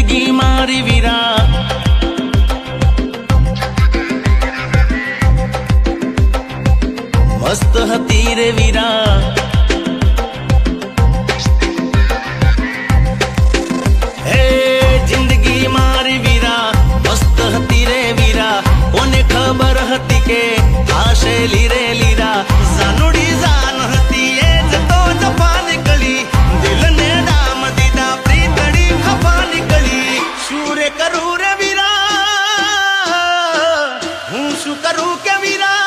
જિંદગી મારી વીરા મસ્ત હતી રે વીરા હે જિંદગી મારી વીરા મસ્ત હતી રે વીરા કોને ખબર હતી કે આશે લીરે લીરા સાનુડી જાન હતી એ જતો જફા નીકળી દિલને ડામ દીધા પ્રીતડી ખફા નીકળી શું રે કરું રે વીરા હું શું કરું કે વીરા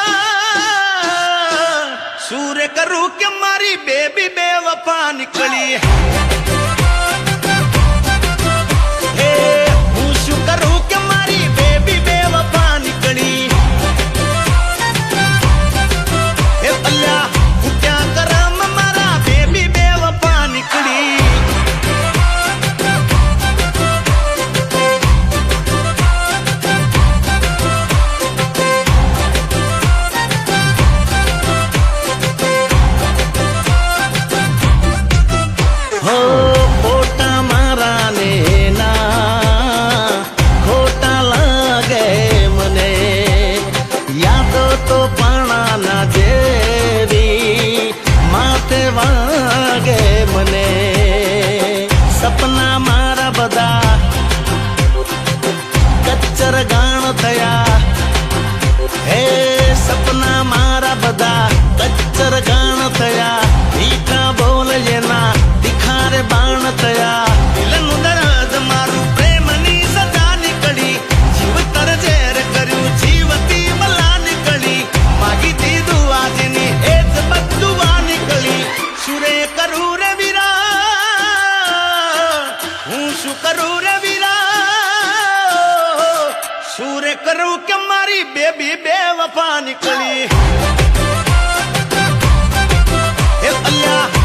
શું રે કરું કે મારી બેબી બેવફા નીકળી વાગે મને સપના મારા બધા કચ્ચર ગાણ થયા હે સપના મારા બધા કચ્ચર ગાણ થયા મીઠા બોલ જેના તિખારે બાણ થયા દિલનું દર્દ મારું પ્રેમની સજા નીકળી જીવતર ઝેર કર્યું જીવતી બલા નીકળી માગી દીધું આજની એ જ બધું વા નીકળી સુરે કરું રે વીરા હું શું કરું રે વીરા સુરે કરું કે મારી બેબી બેવફા નીકળી હે અલ્લાહ